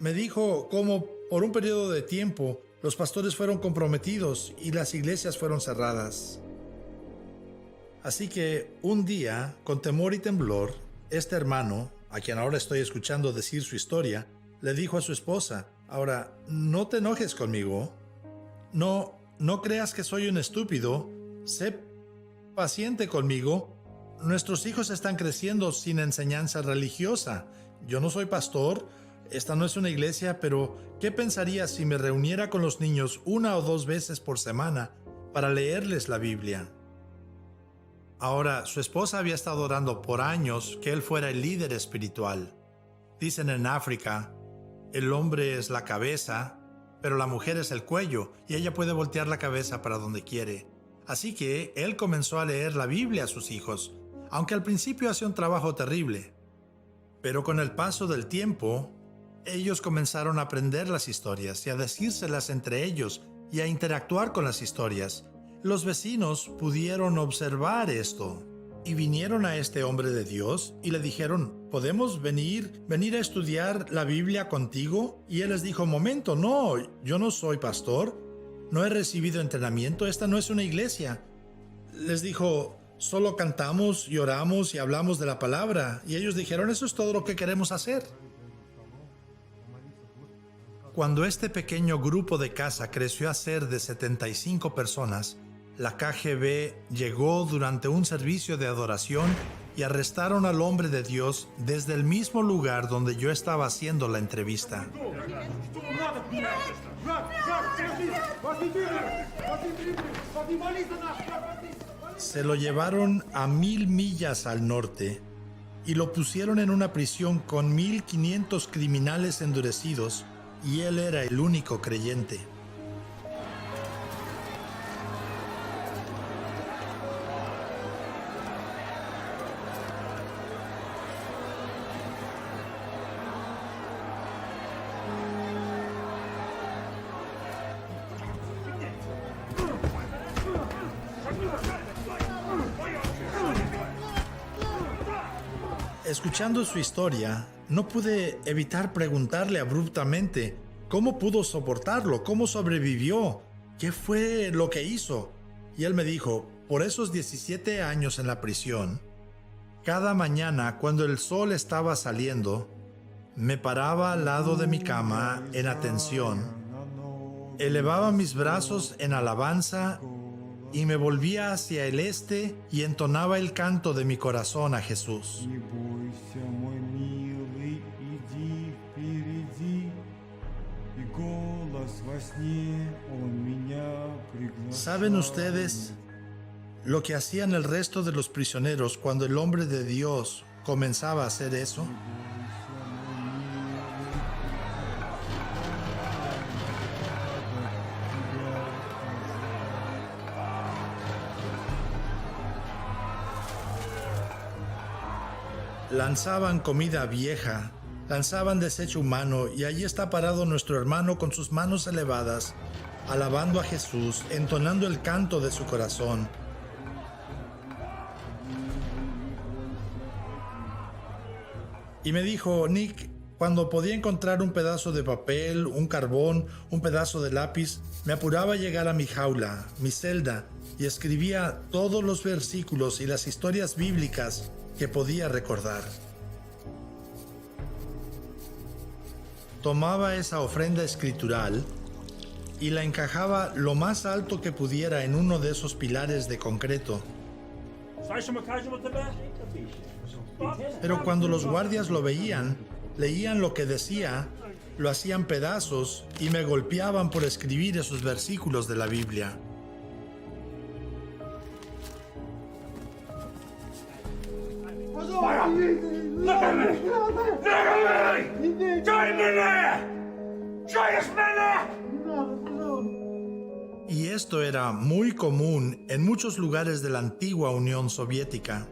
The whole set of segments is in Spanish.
Me dijo cómo por un periodo de tiempo los pastores fueron comprometidos y las iglesias fueron cerradas. Así que un día, con temor y temblor, este hermano, a quien ahora estoy escuchando decir su historia, le dijo a su esposa: ahora, no te enojes conmigo. No creas que soy un estúpido. Sé paciente conmigo. Nuestros hijos están creciendo sin enseñanza religiosa. Yo no soy pastor. Esta no es una iglesia, pero ¿qué pensarías si me reuniera con los niños 1 o 2 veces por semana para leerles la Biblia? Ahora, su esposa había estado orando por años que él fuera el líder espiritual. Dicen en África, el hombre es la cabeza, pero la mujer es el cuello, y ella puede voltear la cabeza para donde quiere. Así que él comenzó a leer la Biblia a sus hijos, aunque al principio hacía un trabajo terrible. Pero con el paso del tiempo, ellos comenzaron a aprender las historias y a decírselas entre ellos y a interactuar con las historias. Los vecinos pudieron observar esto y vinieron a este hombre de Dios y le dijeron: ¿podemos venir a estudiar la Biblia contigo? Y él les dijo: momento, no, yo no soy pastor, no he recibido entrenamiento, esta no es una iglesia. Les dijo: solo cantamos y oramos y hablamos de la palabra. Y ellos dijeron: eso es todo lo que queremos hacer. Cuando este pequeño grupo de casa creció a ser de 75 personas, la KGB llegó durante un servicio de adoración y arrestaron al hombre de Dios desde el mismo lugar donde yo estaba haciendo la entrevista. Se lo llevaron a 1000 millas al norte y lo pusieron en una prisión con 1500 criminales endurecidos, y él era el único creyente. Escuchando su historia, no pude evitar preguntarle abruptamente cómo pudo soportarlo, cómo sobrevivió, qué fue lo que hizo. Y él me dijo: por esos 17 años en la prisión, cada mañana cuando el sol estaba saliendo, me paraba al lado de mi cama en atención, elevaba mis brazos en alabanza y me volvía hacia el este y entonaba el canto de mi corazón a Jesús. ¿Saben ustedes lo que hacían el resto de los prisioneros cuando el hombre de Dios comenzaba a hacer eso? Lanzaban comida vieja, lanzaban desecho humano, y allí está parado nuestro hermano con sus manos elevadas, alabando a Jesús, entonando el canto de su corazón. Y me dijo: Nick, cuando podía encontrar un pedazo de papel, un carbón, un pedazo de lápiz, me apuraba a llegar a mi jaula, mi celda, y escribía todos los versículos y las historias bíblicas que podía recordar. Tomaba esa ofrenda escritural y la encajaba lo más alto que pudiera en uno de esos pilares de concreto. Pero cuando los guardias lo veían, leían lo que decía, lo hacían pedazos y me golpeaban por escribir esos versículos de la Biblia. Y esto era muy común en muchos lugares de la antigua Unión Soviética.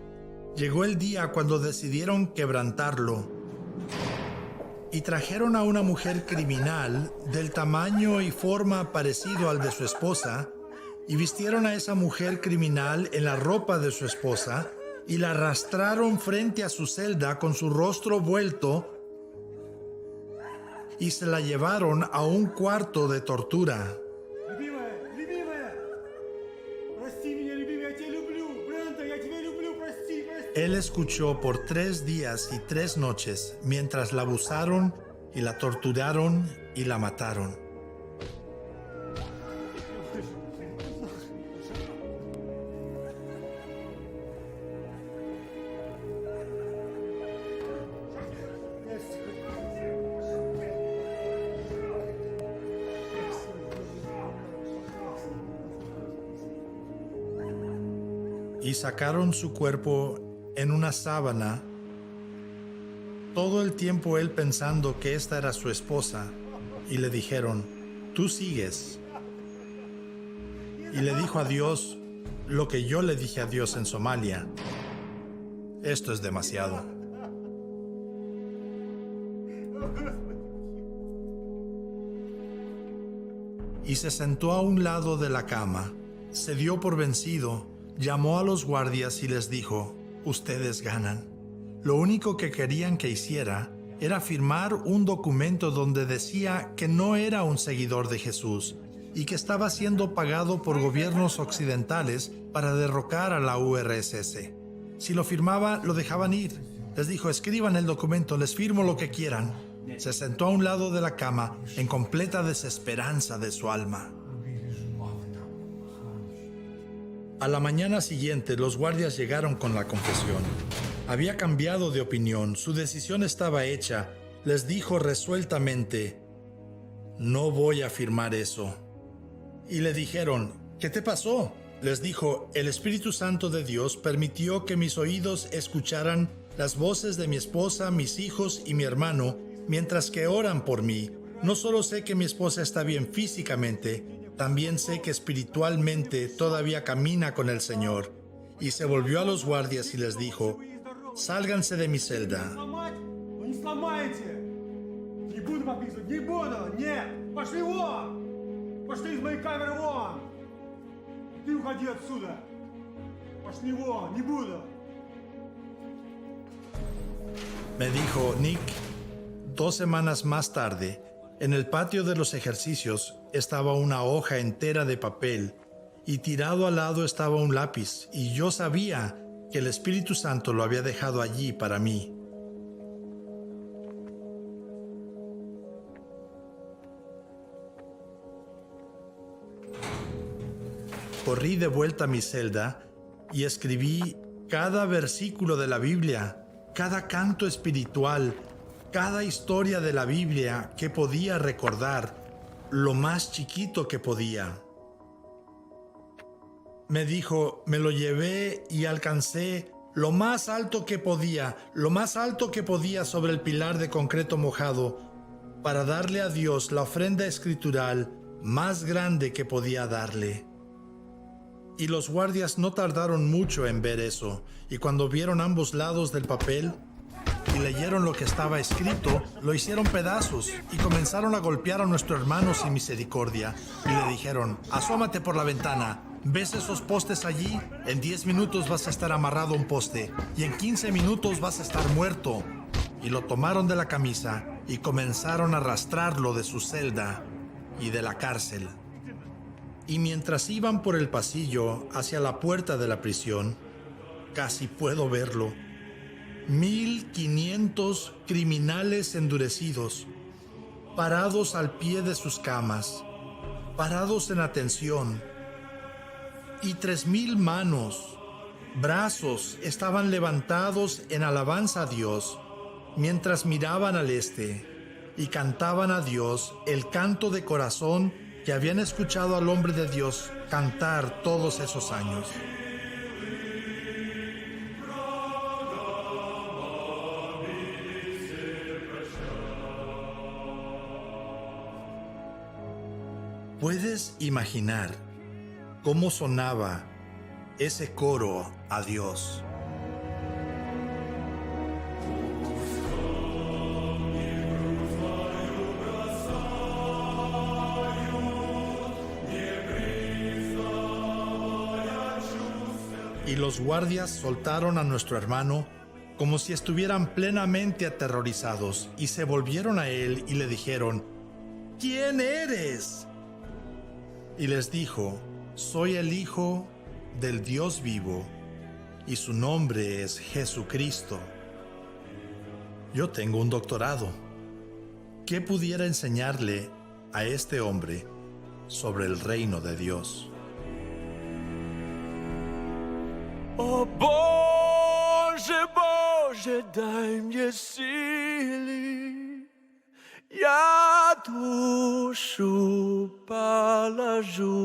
Llegó el día cuando decidieron quebrantarlo y trajeron a una mujer criminal del tamaño y forma parecido al de su esposa, y vistieron a esa mujer criminal en la ropa de su esposa y la arrastraron frente a su celda con su rostro vuelto y se la llevaron a un cuarto de tortura. Любимая, прости меня, любимая, я тебя люблю. Брента, я тебя люблю, прости. Él escuchó por 3 días y 3 noches mientras la abusaron y la torturaron y la mataron. Y sacaron su cuerpo en una sábana, todo el tiempo él pensando que esta era su esposa, y le dijeron, tú sigues. Y le dijo a Dios lo que yo le dije a Dios en Somalia, esto es demasiado. Y se sentó a un lado de la cama, se dio por vencido, llamó a los guardias y les dijo, ustedes ganan. Lo único que querían que hiciera era firmar un documento donde decía que no era un seguidor de Jesús y que estaba siendo pagado por gobiernos occidentales para derrocar a la URSS. Si lo firmaba, lo dejaban ir. Les dijo, escriban el documento, les firmo lo que quieran. Se sentó a un lado de la cama en completa desesperanza de su alma. A la mañana siguiente, los guardias llegaron con la confesión. Había cambiado de opinión, su decisión estaba hecha. Les dijo resueltamente, no voy a firmar eso. Y le dijeron, ¿qué te pasó? Les dijo, el Espíritu Santo de Dios permitió que mis oídos escucharan las voces de mi esposa, mis hijos y mi hermano, mientras que oran por mí. No solo sé que mi esposa está bien físicamente, también sé que espiritualmente todavía camina con el Señor. Y se volvió a los guardias y les dijo, sálganse de mi celda. Не сломайте! Не буду подписывать, не буду! Нет! Пошли вон! Пошли из моей камеры вон! Ты уходи отсюда! Пошли вон! Не буду! Me dijo, Nick, 2 semanas más tarde, en el patio de los ejercicios estaba una hoja entera de papel y tirado al lado estaba un lápiz y yo sabía que el Espíritu Santo lo había dejado allí para mí. Corrí de vuelta a mi celda y escribí cada versículo de la Biblia, cada canto espiritual, cada historia de la Biblia que podía recordar, lo más chiquito que podía. Me dijo, me lo llevé y alcancé lo más alto que podía sobre el pilar de concreto mojado, para darle a Dios la ofrenda escritural más grande que podía darle. Y los guardias no tardaron mucho en ver eso, y cuando vieron ambos lados del papel y leyeron lo que estaba escrito, lo hicieron pedazos y comenzaron a golpear a nuestro hermano sin misericordia. Y le dijeron, asómate por la ventana, ¿ves esos postes allí? En 10 minutos vas a estar amarrado a un poste y en 15 minutos vas a estar muerto. Y lo tomaron de la camisa y comenzaron a arrastrarlo de su celda y de la cárcel. Y mientras iban por el pasillo hacia la puerta de la prisión, casi puedo verlo, 1,500 criminales endurecidos, parados al pie de sus camas, parados en atención, y 3,000 manos, brazos estaban levantados en alabanza a Dios, mientras miraban al este y cantaban a Dios el canto de corazón que habían escuchado al hombre de Dios cantar todos esos años. ¿Puedes imaginar cómo sonaba ese coro a Dios? Y los guardias soltaron a nuestro hermano como si estuvieran plenamente aterrorizados, y se volvieron a él y le dijeron: ¿Quién eres? Y les dijo: soy el Hijo del Dios vivo, y su nombre es Jesucristo. Yo tengo un doctorado. ¿Qué pudiera enseñarle a este hombre sobre el reino de Dios? О Боже, Боже, дай мне силы, я душу положу